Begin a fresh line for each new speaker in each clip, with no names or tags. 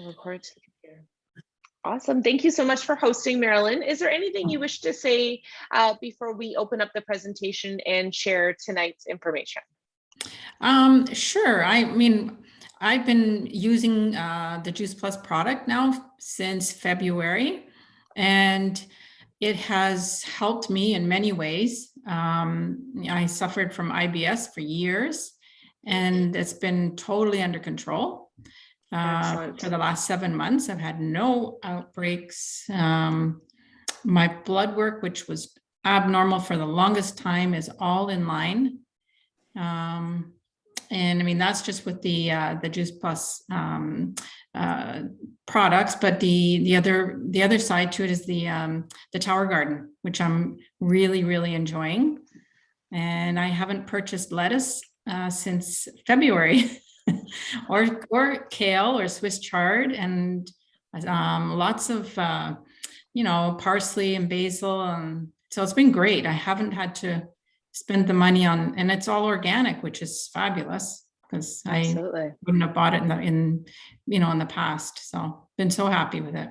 record to the computer. Awesome. Thank you so much for hosting, Marilyn. Is there anything you wish to say before we open up the presentation and share tonight's information?
Sure. I mean, I've been using the Juice Plus product now since February, and it has helped me in many ways. I suffered from IBS for years, and it's been totally under control. For the last 7 months, I've had no outbreaks. My blood work, which was abnormal for the longest time, is all in line. And I mean, that's just with the Juice Plus products, but the other side to it is the Tower Garden, which I'm really enjoying. And I haven't purchased lettuce since February, or kale or Swiss chard, and lots of parsley and basil, and so it's been great. I haven't had to spend the money on, and it's all organic, which is fabulous, because I wouldn't have bought it in the past. So been so happy with it.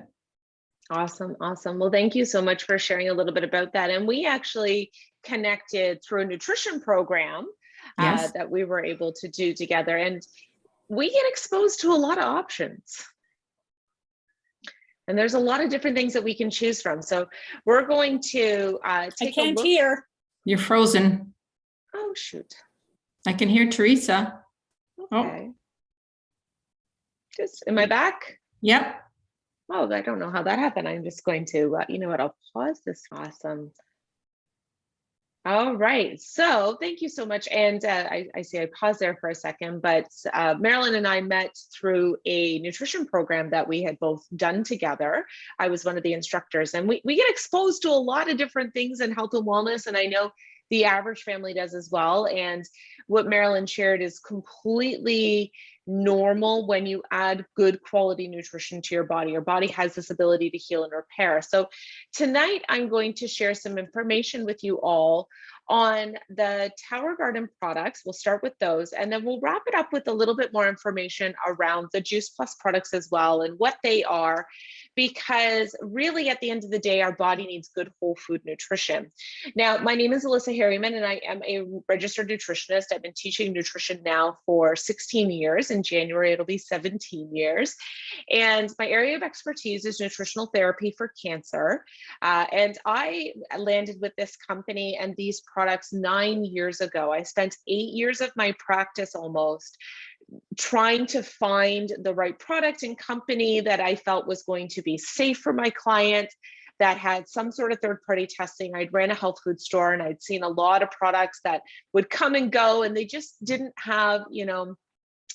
Awesome. Well, thank you so much for sharing a little bit about that. And we actually connected through a nutrition program that we were able to do together, and we get exposed to a lot of options. And there's a lot of different things that we can choose from. So we're going to take a look. I can't hear.
You're frozen.
Oh, shoot.
I can hear Teresa.
Okay. Am I back?
Yep.
Oh, I don't know how that happened. I'm just going to, you know what, I'll pause this. Awesome. All right, so thank you so much. And I see I paused there for a second, but Marilyn and I met through a nutrition program that we had both done together. I was one of the instructors, and we get exposed to a lot of different things in health and wellness, and I know the average family does as well. And what Marilyn shared is completely normal when you add good quality nutrition to your body. Your body has this ability to heal and repair. So tonight I'm going to share some information with you all on the Tower Garden products. We'll start with those, and then we'll wrap it up with a little bit more information around the Juice Plus products as well, and what they are, because really at the end of the day, our body needs good whole food nutrition. Now, my name is Alyssa Harriman, and I am a registered nutritionist. I've been teaching nutrition now for 16 years. In January, it'll be 17 years. And my area of expertise is nutritional therapy for cancer. And I landed with this company and these products 9 years ago. I spent 8 years of my practice almost trying to find the right product and company that I felt was going to be safe for my client, that had some sort of third-party testing. I'd ran a health food store, and I'd seen a lot of products that would come and go, and they just didn't have,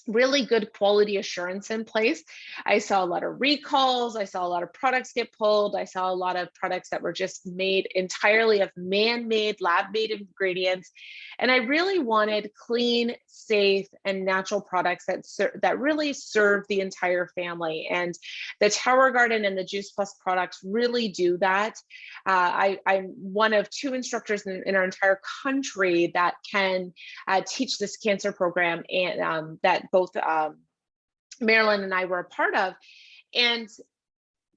really good quality assurance in place. I saw a lot of recalls. I saw a lot of products get pulled. I saw a lot of products that were just made entirely of man-made, lab-made ingredients. And I really wanted clean, safe, and natural products that really serve the entire family. And the Tower Garden and the Juice Plus products really do that. I'm one of 2 instructors in our entire country that can teach this cancer program, and that both Marilyn and I were a part of. And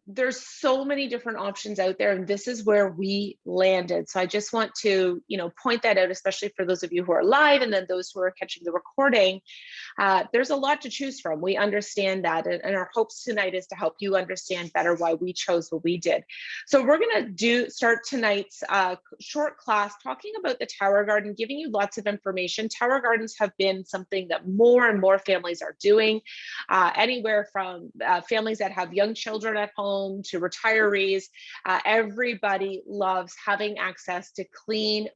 there's so many different options out there, and this is where we landed. So I just want to, point that out, especially for those of you who are live, and then those who are catching the recording. There's a lot to choose from. We understand that, and our hopes tonight is to help you understand better why we chose what we did. So we're going to start tonight's short class talking about the Tower Garden, giving you lots of information. Tower Gardens have been something that more and more families are doing, anywhere from families that have young children at home to retirees. Everybody loves having access to clean,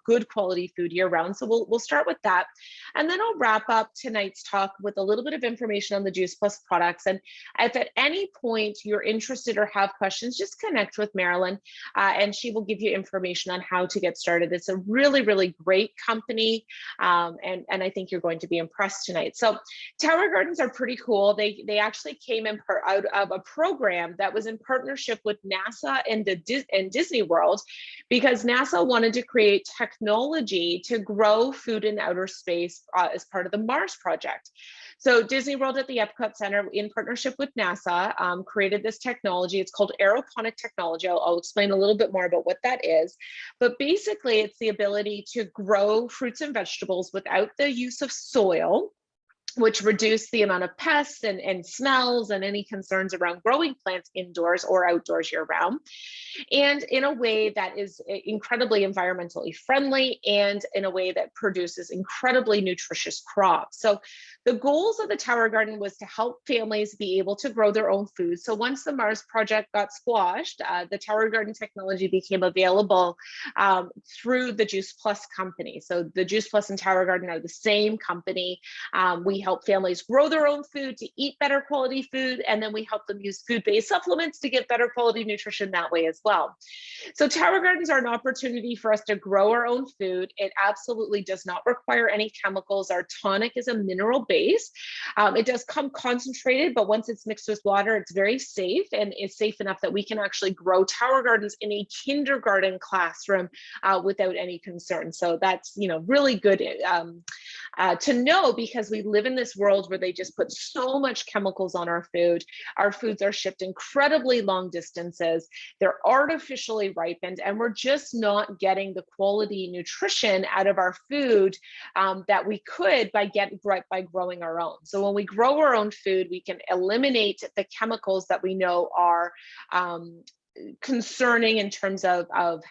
good quality food year round. So we'll start with that. And then I'll wrap up tonight's talk with a little bit of information on the Juice Plus products. And if at any point you're interested or have questions, just connect with Marilyn, and she will give you information on how to get started. It's a really, really great company. And I think you're going to be impressed tonight. So Tower Gardens are pretty cool. They actually came out of a program that that was in partnership with NASA and Disney World, because NASA wanted to create technology to grow food in outer space as part of the Mars project. So Disney World at the Epcot Center, in partnership with NASA, created this technology. It's called aeroponic technology. I'll explain a little bit more about what that is. But basically, it's the ability to grow fruits and vegetables without the use of soil, which reduce the amount of pests and smells and any concerns around growing plants indoors or outdoors year round, and in a way that is incredibly environmentally friendly and in a way that produces incredibly nutritious crops. So the goals of the Tower Garden was to help families be able to grow their own food. So once the Mars project got squashed, the Tower Garden technology became available through the Juice Plus company. So the Juice Plus and Tower Garden are the same company. We help families grow their own food to eat better quality food, and then we help them use food-based supplements to get better quality nutrition that way as well. So Tower Gardens are an opportunity for us to grow our own food. It absolutely does not require any chemicals. Our tonic is a mineral base. It does come concentrated, but once it's mixed with water, it's very safe, and it's safe enough that we can actually grow Tower Gardens in a kindergarten classroom without any concern. So that's, really good to know, because we live in this world where they just put so much chemicals on our food. Our foods are shipped incredibly long distances. They're artificially ripened, and we're just not getting the quality nutrition out of our food that we could by growing our own. So when we grow our own food, we can eliminate the chemicals that we know are concerning in terms of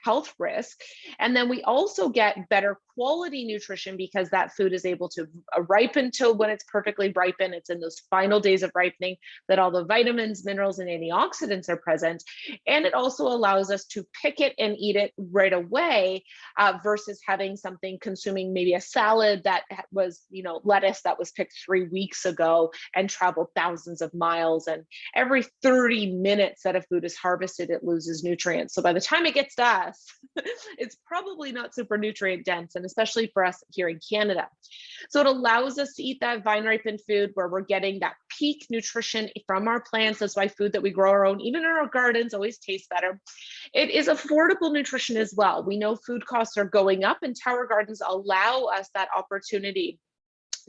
health risk. And then we also get better quality nutrition because that food is able to ripen till when it's perfectly ripened. It's in those final days of ripening that all the vitamins, minerals, and antioxidants are present. And it also allows us to pick it and eat it right away versus having something consuming maybe a salad that was, lettuce that was picked 3 weeks ago and traveled thousands of miles. And every 30 minutes that a food is harvested, it loses nutrients. So by the time it gets to us, it's probably not super nutrient dense, and especially for us here in Canada. So it allows us to eat that vine ripened food where we're getting that peak nutrition from our plants. That's why food that we grow our own, even in our gardens, always tastes better. It is affordable nutrition as well. We know food costs are going up, and Tower Gardens allow us that opportunity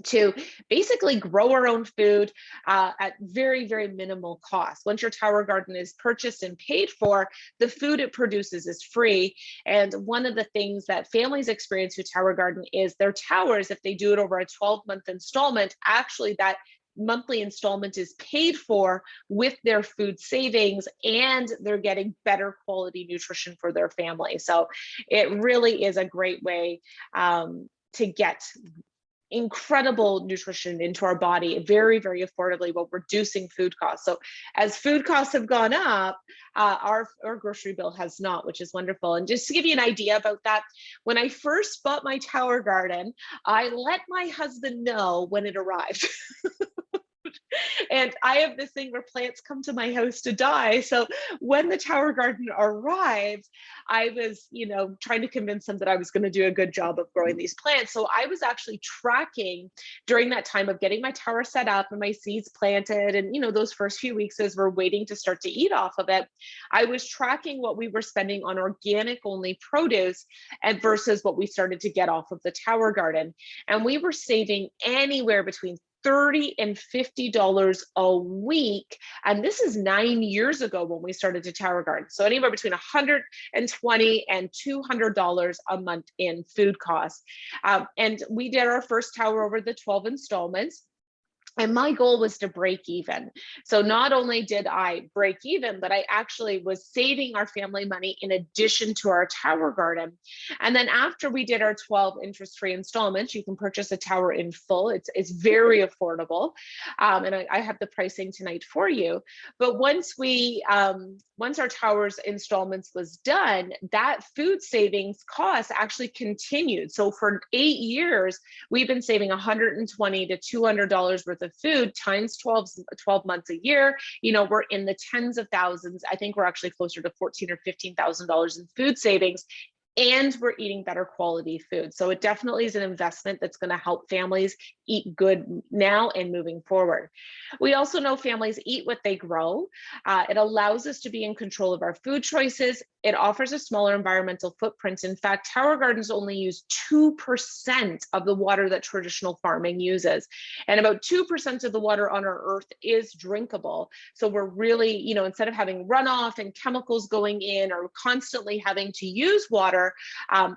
to basically grow our own food at very, very minimal cost. Once your Tower Garden is purchased and paid for, the food it produces is free. And one of the things that families experience with Tower Garden is their towers, if they do it over a 12-month installment, actually that monthly installment is paid for with their food savings, and they're getting better quality nutrition for their family. So it really is a great way to get incredible nutrition into our body very, very affordably while reducing food costs. So as food costs have gone up, our grocery bill has not, which is wonderful. And just to give you an idea about that, when I first bought my Tower Garden, I let my husband know when it arrived. And I have this thing where plants come to my house to die. So when the Tower Garden arrived, I was, trying to convince them that I was going to do a good job of growing these plants. So I was actually tracking during that time of getting my tower set up and my seeds planted. And, those first few weeks as we're waiting to start to eat off of it, I was tracking what we were spending on organic only produce and versus what we started to get off of the Tower Garden. And we were saving anywhere between $30 and $50 a week. And this is 9 years ago when we started to Tower Garden. So anywhere between $120 and $200 a month in food costs. And we did our first tower over the 12 installments. And my goal was to break even. So not only did I break even, but I actually was saving our family money in addition to our Tower Garden. And then after we did our 12 interest-free installments, you can purchase a tower in full. It's very affordable. And I have the pricing tonight for you. But once our tower's installments was done, that food savings cost actually continued. So for 8 years, we've been saving $120 to $200 worth of food times 12 months a year. We're in the tens of thousands. I think we're actually closer to $14,000 or $15,000 in food savings and we're eating better quality food. So it definitely is an investment that's going to help families eat good now and moving forward. We also know families eat what they grow. It allows us to be in control of our food choices. It offers a smaller environmental footprint. In fact, tower gardens only use 2% of the water that traditional farming uses. And about 2% of the water on our earth is drinkable. So we're really, you know, instead of having runoff and chemicals going in or constantly having to use water,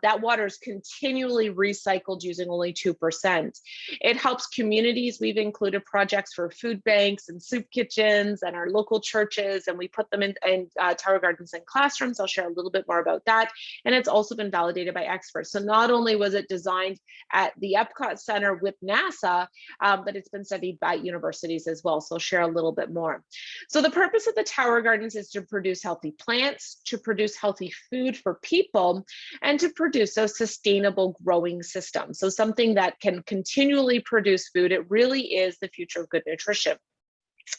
that water is continually recycled using only 2%. It helps communities. We've included projects for food banks and soup kitchens and our local churches, and we put them in tower gardens and classrooms. I'll share a little bit more about that. And it's also been validated by experts. So not only was it designed at the Epcot Center with NASA, but it's been studied by universities as well. So I'll share a little bit more. So the purpose of the tower gardens is to produce healthy plants, to produce healthy food for people, and to produce a sustainable growing system. So something that can continually produce food. It really is the future of good nutrition.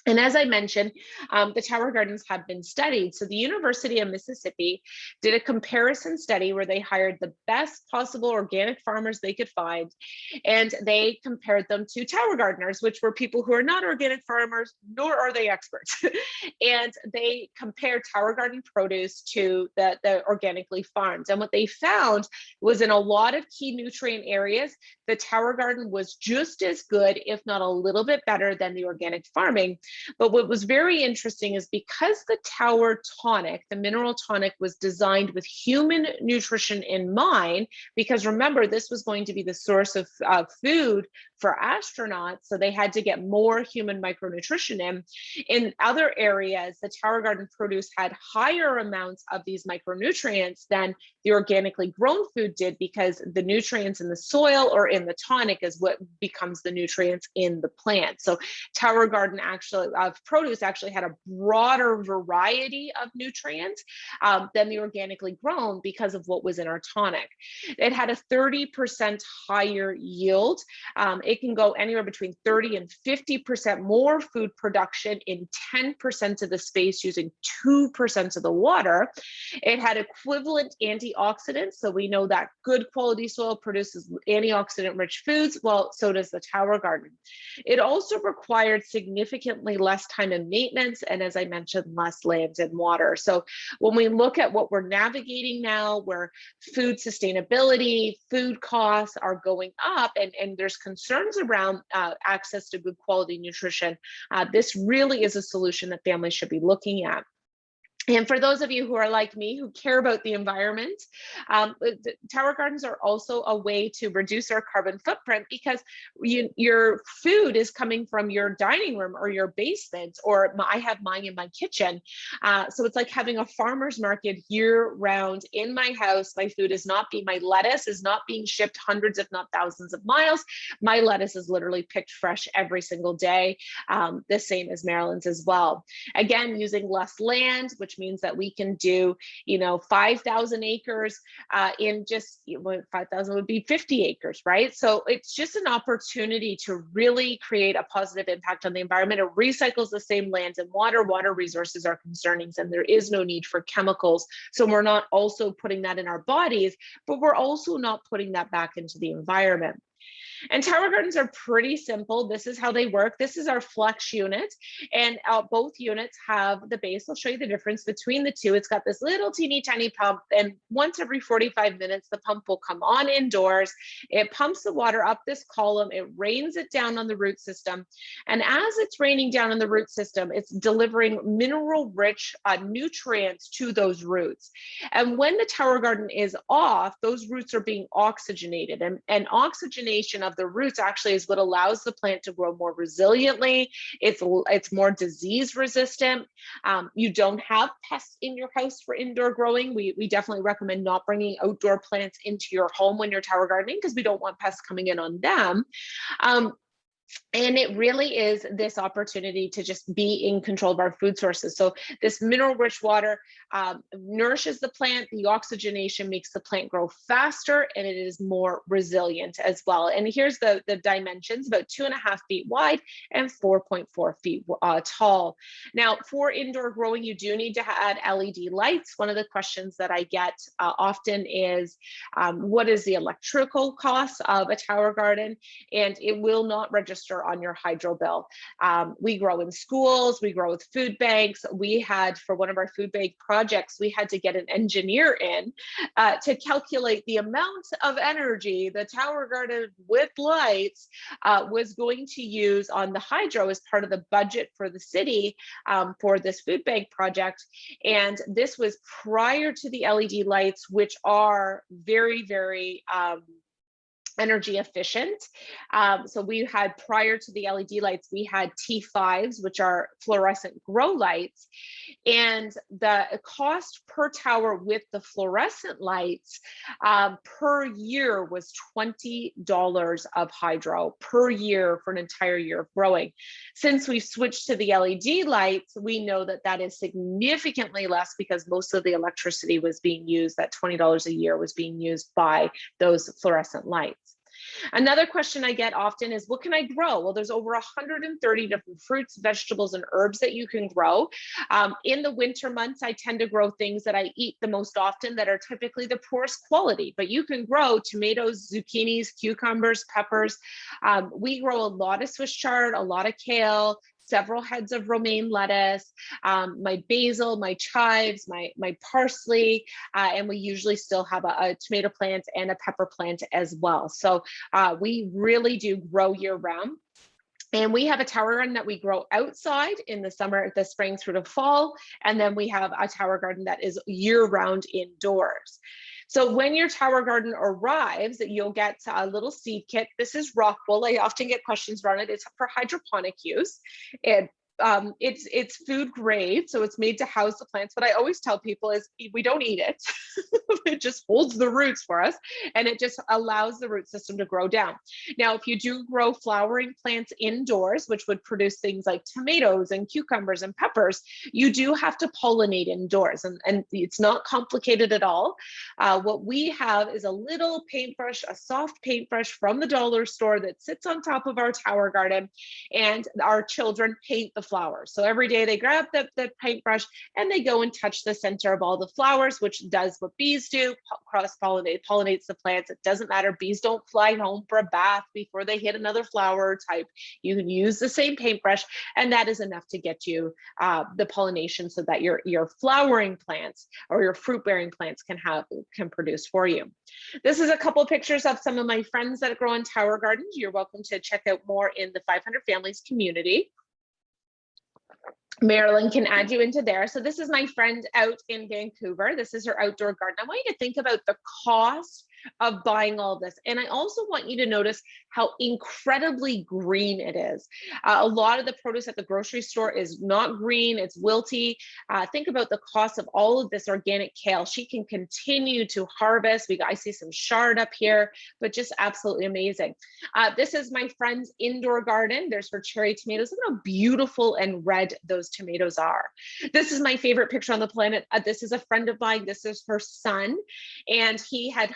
And as I mentioned, the tower gardens have been studied. So the University of Mississippi did a comparison study where they hired the best possible organic farmers they could find, and they compared them to tower gardeners, which were people who are not organic farmers, nor are they experts. And they compared tower garden produce to the organically farmed. And what they found was in a lot of key nutrient areas, the tower garden was just as good, if not a little bit better than the organic farming. But what was very interesting is because the tower tonic, the mineral tonic, was designed with human nutrition in mind, because remember, this was going to be the source of food for astronauts, so they had to get more human micronutrition in. In other areas, the tower garden produce had higher amounts of these micronutrients than the organically grown food did, because the nutrients in the soil or in the tonic is what becomes the nutrients in the plant. So tower garden produce actually had a broader variety of nutrients than the organically grown because of what was in our tonic. It had a 30% higher yield. It can go anywhere between 30 and 50% more food production in 10% of the space using 2% of the water. It had equivalent antioxidants. So we know that good quality soil produces antioxidant rich foods. Well, so does the tower garden. It also required significantly less time in maintenance, and as I mentioned, less land and water. So when we look at what we're navigating now, where food sustainability, food costs are going up, and there's concerns around access to good quality nutrition, this really is a solution that families should be looking at. And for those of you who are like me, who care about the environment, tower gardens are also a way to reduce our carbon footprint, because your food is coming from your dining room or your basement, or I have mine in my kitchen. So it's like having a farmer's market year round in my house. My food is not my lettuce is not being shipped hundreds, if not thousands of miles. My lettuce is literally picked fresh every single day. The same as Marilyn's as well. Again, using less land, which means that we can do, 5,000 acres in just, 5,000 would be 50 acres, right? So it's just an opportunity to really create a positive impact on the environment. It recycles the same land and water. Water resources are concerning, and there is no need for chemicals. So we're not also putting that in our bodies, but we're also not putting that back into the environment. And tower gardens are pretty simple. This is how they work. This is our flex unit, and both units have the base. I'll show you the difference between the two. It's got this little teeny tiny pump, and once every 45 minutes, the pump will come on indoors. It pumps the water up this column. It rains it down on the root system. And as it's raining down on the root system, it's delivering mineral-rich nutrients to those roots. And when the tower garden is off, those roots are being oxygenated, and oxygenation of the roots actually is what allows the plant to grow more resiliently. It's more disease resistant. You don't have pests in your house for indoor growing. We definitely recommend not bringing outdoor plants into your home when you're tower gardening, because we don't want pests coming in on them. And it really is this opportunity to just be in control of our food sources. So this mineral rich water nourishes the plant. The oxygenation makes the plant grow faster, and it is more resilient as well. And here's the dimensions: about 2.5 feet wide and 4.4 feet tall. Now, for indoor growing, you do need to add LED lights. One of the questions that I get often is, what is the electrical cost of a tower garden? And it will not register on your hydro bill. We grow in schools, we grow with food banks. We had, for one of our food bank projects, we had to get an engineer in to calculate the amount of energy the tower garden with lights was going to use on the hydro as part of the budget for the city for this food bank project. And this was prior to the LED lights, which are very, very energy efficient. So we had, prior to the LED lights, we had T5s, which are fluorescent grow lights. And the cost per tower with the fluorescent lights per year was $20 of hydro per year for an entire year of growing. Since we've switched to the LED lights, we know that that is significantly less, because most of the electricity was being used, that $20 a year was being used by those fluorescent lights. Another question I get often is, what can I grow? Well, there's over 130 different fruits, vegetables, and herbs that you can grow. In the winter months, I tend to grow things that I eat the most often that are typically the poorest quality, but you can grow tomatoes, zucchinis, cucumbers, peppers. We grow a lot of Swiss chard, a lot of kale, several heads of romaine lettuce, my basil, my chives, my parsley, and we usually still have a tomato plant and a pepper plant as well. So we really do grow year round. And we have a tower garden that we grow outside in the summer, the spring through to fall. And then we have a tower garden that is year round indoors. So when your tower garden arrives, you'll get a little seed kit. This is rock wool. I often get questions around it. It's for hydroponic use. It's food grade, so it's made to house the plants. What I always tell people is, we don't eat it. It just holds the roots for us, and it just allows the root system to grow down. Now, if you do grow flowering plants indoors, which would produce things like tomatoes and cucumbers and peppers, you do have to pollinate indoors, and it's not complicated at all. What we have is a little paintbrush, a soft paintbrush from the dollar store that sits on top of our tower garden, and our children paint the flowers. So every day they grab the paintbrush and they go and touch the center of all the flowers, which does what bees do, pollinates the plants. It doesn't matter. Bees don't fly home for a bath before they hit another flower type. You can use the same paintbrush, and that is enough to get you the pollination so that your flowering plants or your fruit bearing plants can produce for you. This is a couple of pictures of some of my friends that grow in tower gardens. You're welcome to check out more in the 500 Families community. Marilyn can add you into there. So this is my friend out in Vancouver. This is her outdoor garden. I want you to think about the cost of buying all this. And I also want you to notice how incredibly green it is. A lot of the produce at the grocery store is not green, it's wilty. Think about the cost of all of this organic kale. She can continue to harvest. I see some chard up here, but just absolutely amazing. This is my friend's indoor garden. There's her cherry tomatoes. Look how beautiful and red those tomatoes are. This is my favorite picture on the planet. This is a friend of mine. This is her son, and he had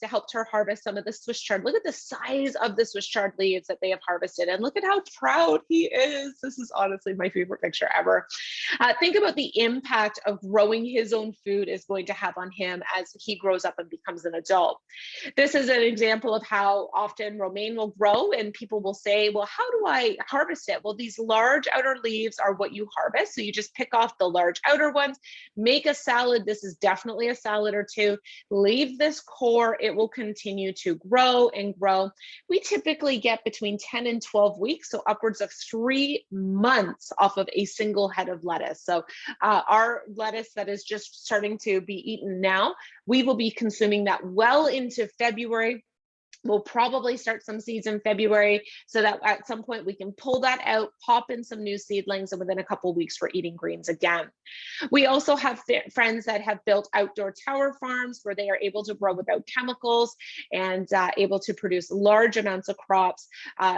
helped her harvest some of the Swiss chard. Look at the size of the Swiss chard leaves that they have harvested, and look at how proud he is. This is honestly my favorite picture ever. Think about the impact of growing his own food is going to have on him as he grows up and becomes an adult. This is an example of how often romaine will grow, and people will say, well, how do I harvest it? Well, these large outer leaves are what you harvest. So you just pick off the large outer ones, make a salad. This is definitely a salad or two. Leave this core. It will continue to grow and grow. We typically get between 10 and 12 weeks, so upwards of 3 months off of a single head of lettuce. So our lettuce that is just starting to be eaten now, we will be consuming that well into February. We'll probably start some seeds in February so that at some point we can pull that out, pop in some new seedlings, and within a couple of weeks we're eating greens again. We also have friends that have built outdoor tower farms where they are able to grow without chemicals and able to produce large amounts of crops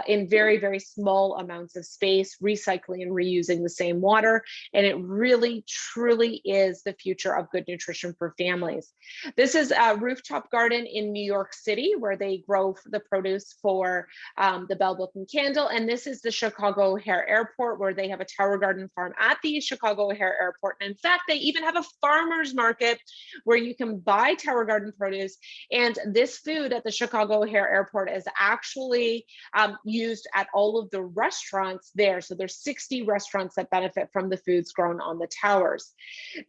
in very, very small amounts of space, recycling and reusing the same water. And it really, truly is the future of good nutrition for families. This is a rooftop garden in New York City where they grow the produce for the Bell Book and Candle. And this is the Chicago O'Hare Airport, where they have a tower garden farm at the Chicago O'Hare Airport. And in fact, they even have a farmer's market where you can buy tower garden produce. And this food at the Chicago O'Hare Airport is actually used at all of the restaurants there. So there's 60 restaurants that benefit from the foods grown on the towers.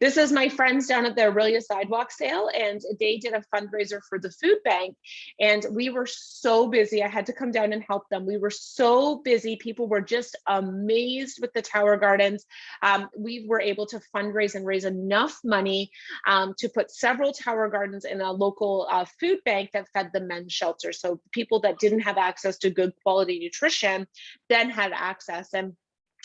This is my friends down at the Aurelia Sidewalk Sale, and they did a fundraiser for the food bank. And we were so busy. I had to come down and help them. We were so busy. People were just amazed with the tower gardens. We were able to fundraise and raise enough money to put several tower gardens in a local food bank that fed the men's shelter. So people that didn't have access to good quality nutrition then had access. And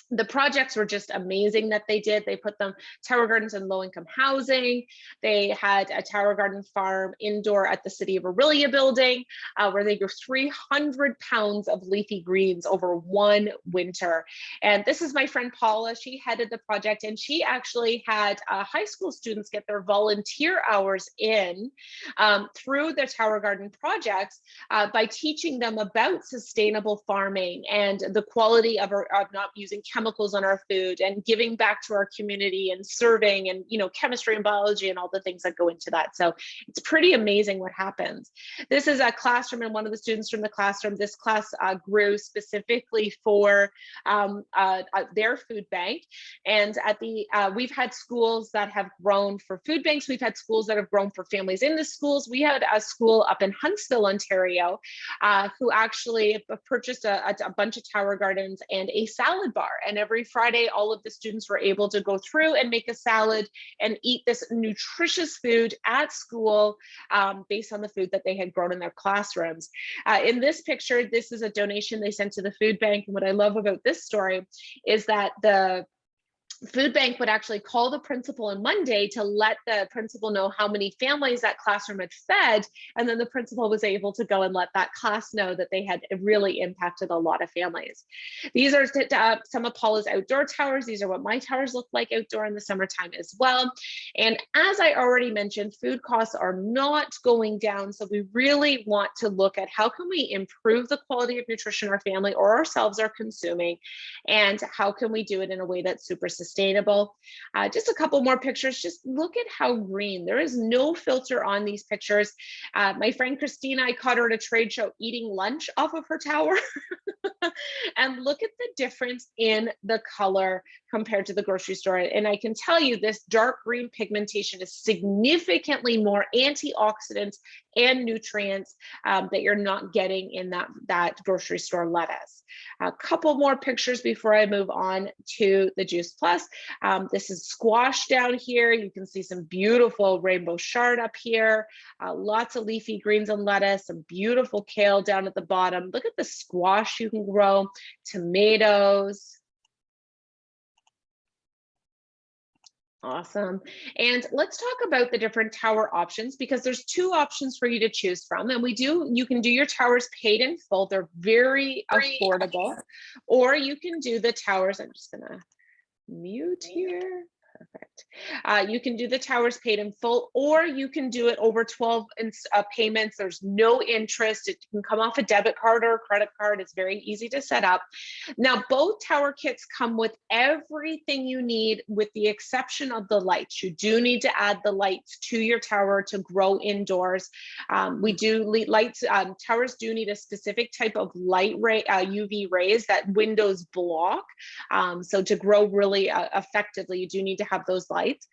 the projects were just amazing that they did. They put them tower gardens in low-income housing. They had a tower garden farm indoor at the City of Aurelia building where they grew 300 pounds of leafy greens over one winter. And this is my friend Paula. She headed the project, and she actually had high school students get their volunteer hours in through the tower garden projects by teaching them about sustainable farming and the quality of not using chemicals on our food and giving back to our community and serving and, you know, chemistry and biology and all the things that go into that. So it's pretty amazing what happens. This is a classroom, and one of the students from the classroom, this class grew specifically for their food bank. And at the we've had schools that have grown for food banks. We've had schools that have grown for families in the schools. We had a school up in Huntsville, Ontario, who actually purchased a bunch of tower gardens and a salad bar. And every Friday, all of the students were able to go through and make a salad and eat this nutritious food at school based on the food that they had grown in their classrooms. In this picture, this is a donation they sent to the food bank. And what I love about this story is that the food bank would actually call the principal on Monday to let the principal know how many families that classroom had fed. And then the principal was able to go and let that class know that they had really impacted a lot of families. These are some of Paula's outdoor towers. These are what my towers look like outdoor in the summertime as well. And as I already mentioned, food costs are not going down. So we really want to look at how can we improve the quality of nutrition our family or ourselves are consuming, and how can we do it in a way that's super sustainable. Just a couple more pictures. Just look at how green. There is no filter on these pictures. My friend Christina, I caught her at a trade show eating lunch off of her tower. And look at the difference in the color compared to the grocery store. And I can tell you this dark green pigmentation is significantly more antioxidants and nutrients that you're not getting in that grocery store lettuce. A couple more pictures before I move on to the Juice Plus. This is squash down here. You can see some beautiful rainbow chard up here, lots of leafy greens and lettuce, some beautiful kale down at the bottom. Look at the squash you can grow, tomatoes. Awesome. And let's talk about the different tower options, because there's two options for you to choose from. And you can do your towers paid in full. They're very affordable. Or you can do the towers. I'm just gonna mute here. Perfect. You can do the towers paid in full, or you can do it over 12 payments. There's no interest. It can come off a debit card or a credit card. It's very easy to set up. Now, both tower kits come with everything you need with the exception of the lights. You do need to add the lights to your tower to grow indoors. Towers do need a specific type of light ray, UV rays that windows block. So to grow really effectively, you do need to have those lights.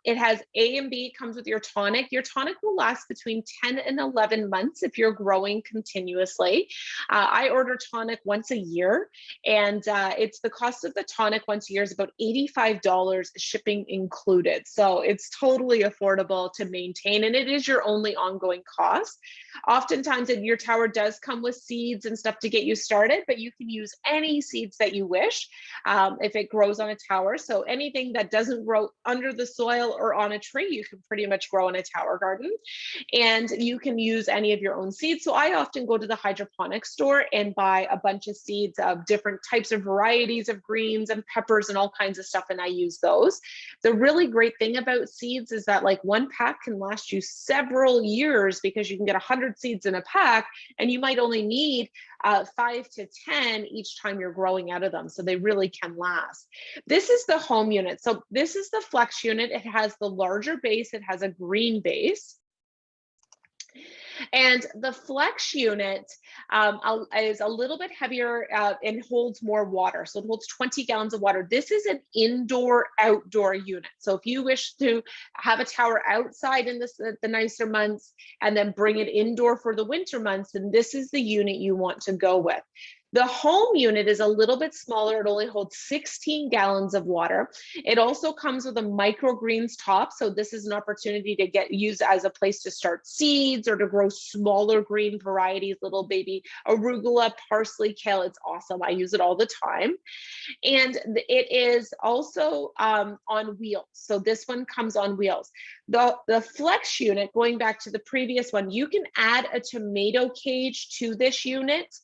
It has A and B, comes with your tonic. Your tonic will last between 10 and 11 months if you're growing continuously. I order tonic once a year, and it's the cost of the tonic once a year is about $85, shipping included. So it's totally affordable to maintain, and it is your only ongoing cost. Oftentimes your tower does come with seeds and stuff to get you started, but you can use any seeds that you wish if it grows on a tower. So anything that doesn't grow under the soil or on a tree, you can pretty much grow in a tower garden, and you can use any of your own seeds. So I often go to the hydroponics store and buy a bunch of seeds of different types of varieties of greens and peppers and all kinds of stuff, and I use those. The really great thing about seeds is that like one pack can last you several years, because you can get 100 seeds in a pack, and you might only need 5 to 10 each time you're growing out of them. So they really can last. This is the home unit. So this is the flex unit. It has the larger base. It has a green base. And the flex unit is a little bit heavier and holds more water. So it holds 20 gallons of water. This is an indoor-outdoor unit. So if you wish to have a tower outside in the nicer months and then bring it indoor for the winter months, then this is the unit you want to go with. The home unit is a little bit smaller. It only holds 16 gallons of water. It also comes with a microgreens top. So this is an opportunity to get used as a place to start seeds or to grow smaller green varieties, little baby arugula, parsley, kale. It's awesome. I use it all the time. And it is also on wheels. So this one comes on wheels. The flex unit, going back to the previous one, you can add a tomato cage to this unit,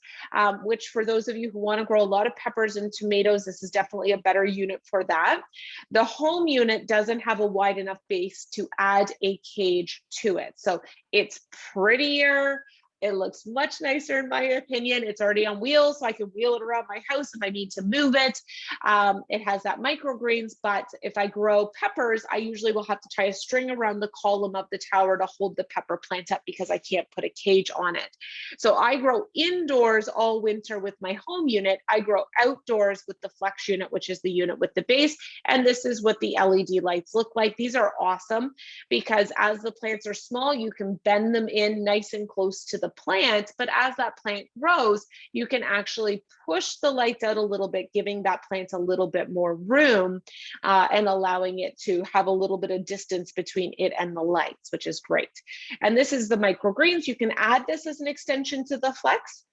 which for those of you who want to grow a lot of peppers and tomatoes, this is definitely a better unit for that. The home unit doesn't have a wide enough base to add a cage to it. So it's prettier. It looks much nicer in my opinion. It's already on wheels, so I can wheel it around my house if I need to move it. It has that microgreens, but if I grow peppers, I usually will have to tie a string around the column of the tower to hold the pepper plant up because I can't put a cage on it. So I grow indoors all winter with my home unit. I grow outdoors with the flex unit, which is the unit with the base. And this is what the LED lights look like. These are awesome because as the plants are small, you can bend them in nice and close to the plant, but as that plant grows, you can actually push the lights out a little bit, giving that plant a little bit more room and allowing it to have a little bit of distance between it and the lights, which is great. And this is the microgreens. You can add this as an extension to the flex.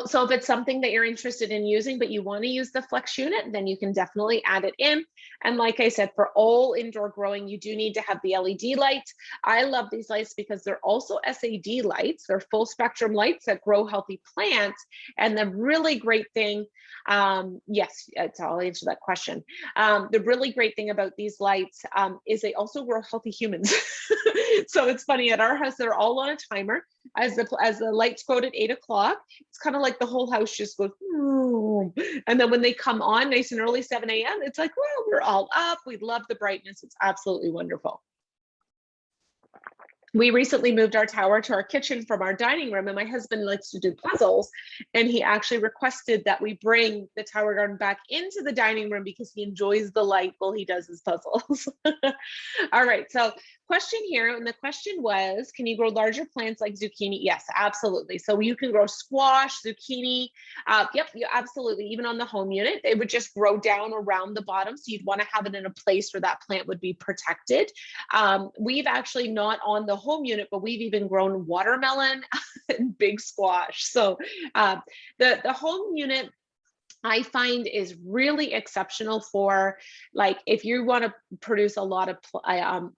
So if it's something that you're interested in using, but you want to use the flex unit, then you can definitely add it in. And like I said, for all indoor growing, you do need to have the LED lights. I love these lights because they're also SAD lights. They're full spectrum lights that grow healthy plants. And the really great thing, yes, I'll answer that question. The really great thing about these lights is they also grow healthy humans. So it's funny, at our house, they're all on a timer. As the lights go at 8 o'clock, it's kind of like the whole house just goes, boom. And then when they come on nice and early, 7 a.m., it's like, well, we're all up. We love the brightness. It's absolutely wonderful. We recently moved our tower to our kitchen from our dining room, and my husband likes to do puzzles, and he actually requested that we bring the tower garden back into the dining room because he enjoys the light while he does his puzzles. All right, so question here, and the question was, can you grow larger plants like zucchini? Yes, absolutely. So you can grow squash, zucchini. Yep, you absolutely. Even on the home unit, it would just grow down around the bottom, so you'd want to have it in a place where that plant would be protected. We've actually not on the home unit, but we've even grown watermelon and big squash. So the home unit, I find, is really exceptional for, like, if you want to produce a lot of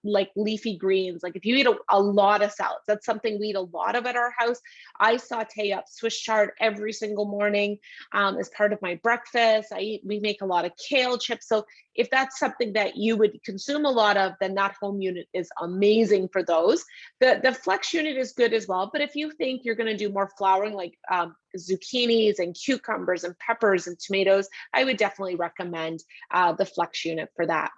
like leafy greens, like if you eat a lot of salads, that's something we eat a lot of at our house. I saute up Swiss chard every single morning as part of my breakfast. We make a lot of kale chips. So if that's something that you would consume a lot of, then that home unit is amazing for those. The flex unit is good as well, but if you think you're going to do more flowering, like zucchinis and cucumbers and peppers and tomatoes, I would definitely recommend the flex unit for that.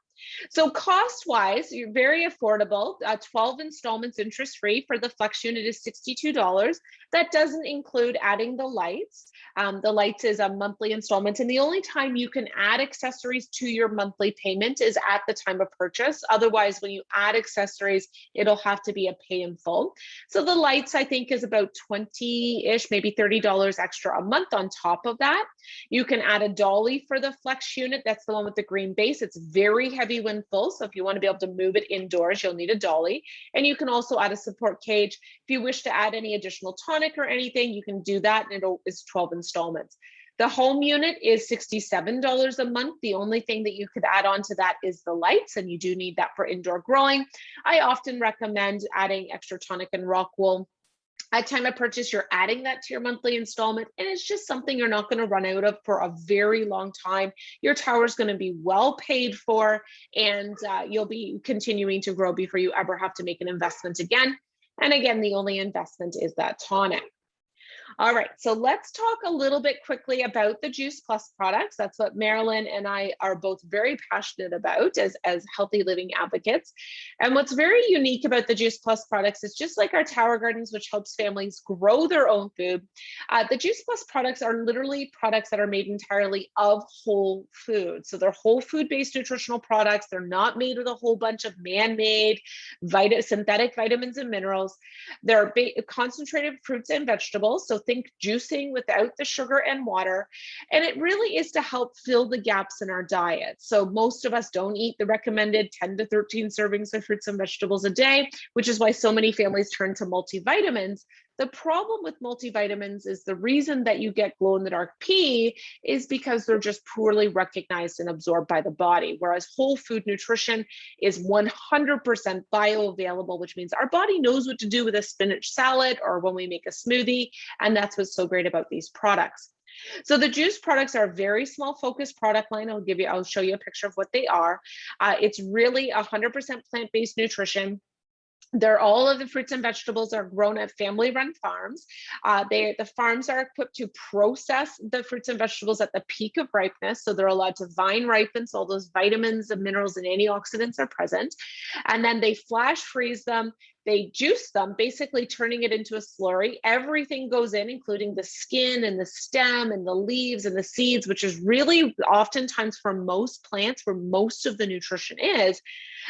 So cost-wise, you're very affordable. 12 installments interest-free for the Flex unit is $62. That doesn't include adding the lights. The lights is a monthly installment, and the only time you can add accessories to your monthly payment is at the time of purchase. Otherwise, when you add accessories, it'll have to be a pay in full. So the lights, I think, is about 20-ish, maybe $30 extra a month on top of that. You can add a dolly for the Flex unit. That's the one with the green base. It's very heavy when full, so if you want to be able to move it indoors, you'll need a dolly. And you can also add a support cage. If you wish to add any additional tonic or anything, you can do that, and it's 12 installments. The home unit is $67 a month. The only thing that you could add on to that is the lights, and you do need that for indoor growing. I often recommend adding extra tonic and rock wool. At time of purchase, you're adding that to your monthly installment, and it's just something you're not going to run out of for a very long time. Your tower is going to be well paid for, and you'll be continuing to grow before you ever have to make an investment again. And again, the only investment is that tonic. All right, so let's talk a little bit quickly about the Juice Plus products. That's what Marilyn and I are both very passionate about as healthy living advocates. And what's very unique about the Juice Plus products is just like our Tower Gardens, which helps families grow their own food. The Juice Plus products are literally products that are made entirely of whole food. So they're whole food-based nutritional products. They're not made with a whole bunch of man-made synthetic vitamins and minerals. They're concentrated fruits and vegetables. So think juicing without the sugar and water. And it really is to help fill the gaps in our diet. So most of us don't eat the recommended 10 to 13 servings of fruits and vegetables a day, which is why so many families turn to multivitamins. The problem with multivitamins is the reason that you get glow-in-the-dark pee is because they're just poorly recognized and absorbed by the body, whereas whole food nutrition is 100% bioavailable, which means our body knows what to do with a spinach salad or when we make a smoothie, and that's what's so great about these products. So the juice products are a very small focused product line. I'll show you a picture of what they are. It's really 100% plant-based nutrition. All of the fruits and vegetables are grown at family-run farms. The farms are equipped to process the fruits and vegetables at the peak of ripeness. So they're allowed to vine ripen. So all those vitamins and minerals and antioxidants are present. And then they flash freeze them. They juice them, basically turning it into a slurry. Everything goes in, including the skin and the stem and the leaves and the seeds, which is really oftentimes for most plants where most of the nutrition is.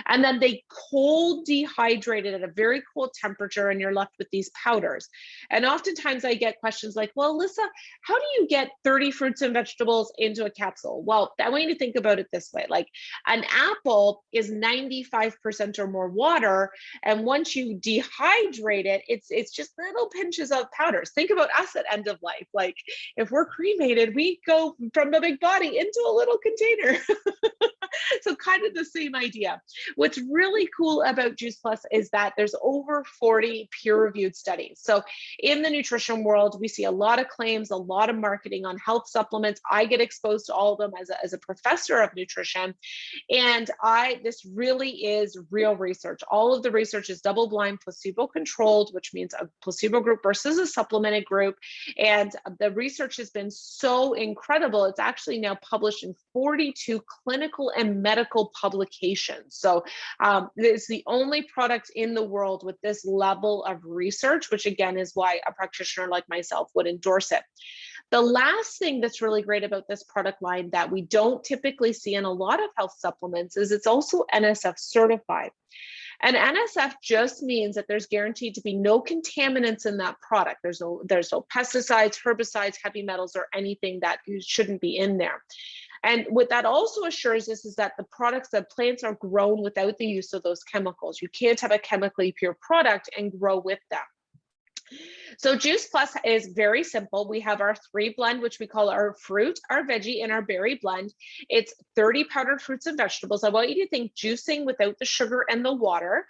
And then they cold dehydrate it at a very cool temperature, and you're left with these powders. And oftentimes I get questions like, well, Alyssa, how do you get 30 fruits and vegetables into a capsule? Well, I want you to think about it this way. Like an apple is 95% or more water. And once you dehydrate it, it's just little pinches of powders. Think about us at end of life. Like if we're cremated, we go from a big body into a little container. So kind of the same idea. What's really cool about Juice Plus is that there's over 40 peer-reviewed studies. So in the nutrition world, we see a lot of claims, a lot of marketing on health supplements. I get exposed to all of them as a professor of nutrition. And this really is real research. All of the research is double-blind, placebo-controlled, which means a placebo group versus a supplemented group. And the research has been so incredible. It's actually now published in 42 clinical and medical publications. So it's the only product in the world with this level of research, which again is why a practitioner like myself would endorse it. The last thing that's really great about this product line that we don't typically see in a lot of health supplements is it's also NSF certified. And NSF just means that there's guaranteed to be no contaminants in that product. There's no pesticides, herbicides, heavy metals, or anything that shouldn't be in there. And what that also assures us is that the plants are grown without the use of those chemicals. You can't have a chemically pure product and grow with them. So Juice Plus is very simple. We have our 3 blend, which we call our fruit, our veggie, and our berry blend. It's 30 powdered fruits and vegetables. I want you to think juicing without the sugar and the water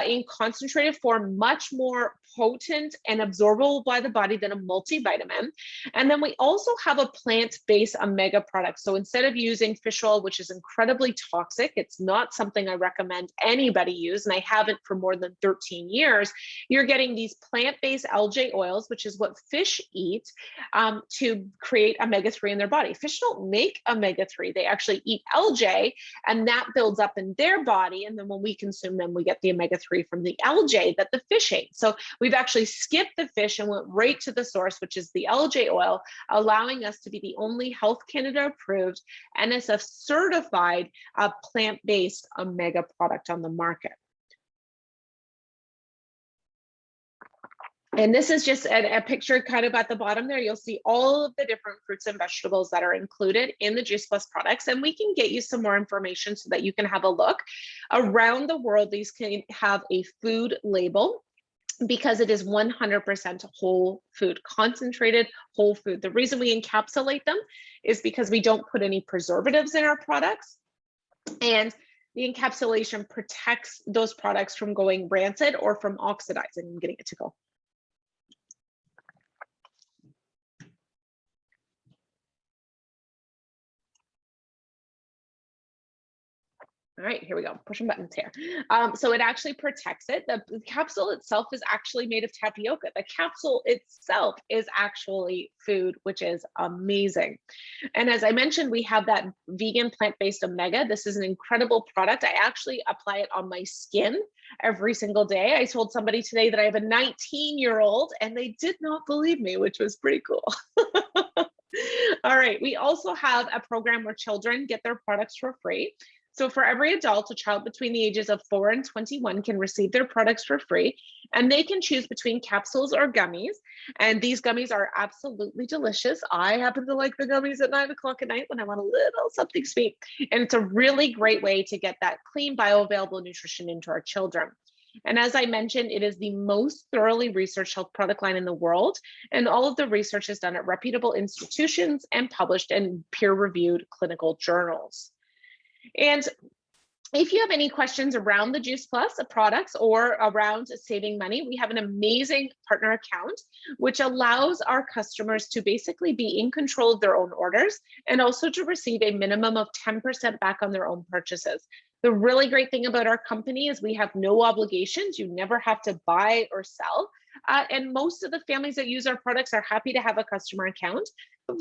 in concentrated form, much more potent and absorbable by the body than a multivitamin. And then we also have a plant-based omega product. So instead of using fish oil, which is incredibly toxic, it's not something I recommend anybody use, and I haven't for more than 13 years, you're getting these plant-based algae algae oils, which is what fish eat, to create omega-3 in their body. Fish don't make omega-3. They actually eat algae, and that builds up in their body. And then when we consume them, we get the omega-3 from the algae that the fish ate. So we've actually skipped the fish and went right to the source, which is the algae oil, allowing us to be the only Health Canada approved, NSF certified plant-based omega product on the market. And this is just a picture kind of at the bottom there. You'll see all of the different fruits and vegetables that are included in the Juice Plus products. And we can get you some more information so that you can have a look. Around the world, these can have a food label because it is 100% whole food, concentrated whole food. The reason we encapsulate them is because we don't put any preservatives in our products. And the encapsulation protects those products from going rancid or from oxidizing and getting it to go. All right, here we go, pushing buttons here. So it actually protects it. The capsule itself is actually made of tapioca. The capsule itself is actually food, which is amazing. And as I mentioned, we have that vegan plant-based omega. This is an incredible product. I actually apply it on my skin every single day. I told somebody today that I have a 19-year-old and they did not believe me, which was pretty cool. All right, we also have a program where children get their products for free. So for every adult, a child between the ages of 4 and 21 can receive their products for free, and they can choose between capsules or gummies. And these gummies are absolutely delicious. I happen to like the gummies at 9 o'clock at night when I want a little something sweet. And it's a really great way to get that clean, bioavailable nutrition into our children. And as I mentioned, it is the most thoroughly researched health product line in the world. And all of the research is done at reputable institutions and published in peer-reviewed clinical journals. And if you have any questions around the Juice Plus products or around saving money, we have an amazing partner account, which allows our customers to basically be in control of their own orders and also to receive a minimum of 10% back on their own purchases. The really great thing about our company is we have no obligations. You never have to buy or sell. And most of the families that use our products are happy to have a customer account.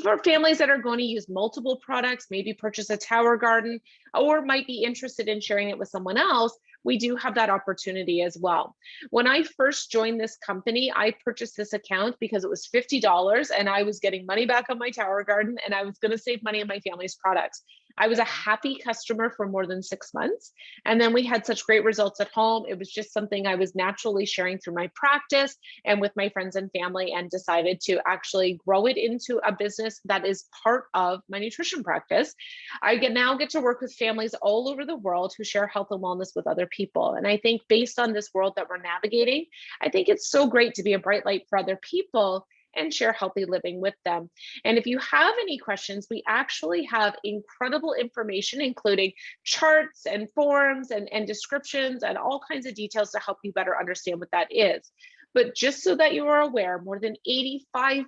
For families that are going to use multiple products, maybe purchase a tower garden, or might be interested in sharing it with someone else, we do have that opportunity as well. When I first joined this company, I purchased this account because it was $50 and I was getting money back on my tower garden and I was going to save money on my family's products. I was a happy customer for more than 6 months. And then we had such great results at home. It was just something I was naturally sharing through my practice and with my friends and family, and decided to actually grow it into a business that is part of my nutrition practice. I now get to work with families all over the world who share health and wellness with other people. And I think based on this world that we're navigating, I think it's so great to be a bright light for other people and share healthy living with them. And if you have any questions, we actually have incredible information, including charts and forms and descriptions and all kinds of details to help you better understand what that is. But just so that you are aware, more than 85%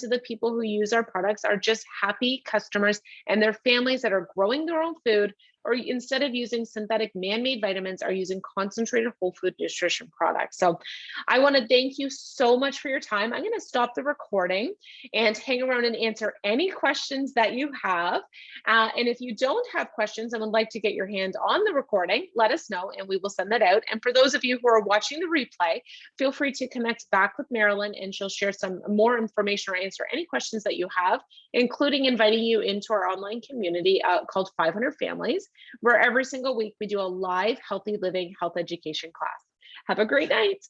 of the people who use our products are just happy customers and their families that are growing their own food, or instead of using synthetic man-made vitamins, are using concentrated whole food nutrition products. So I want to thank you so much for your time. I'm going to stop the recording and hang around and answer any questions that you have. And if you don't have questions and would like to get your hand on the recording, let us know and we will send that out. And for those of you who are watching the replay, feel free to connect back with Marilyn and she'll share some more information or answer any questions that you have, including inviting you into our online community called 500 Families, where every single week we do a live healthy living health education class. Have a great night.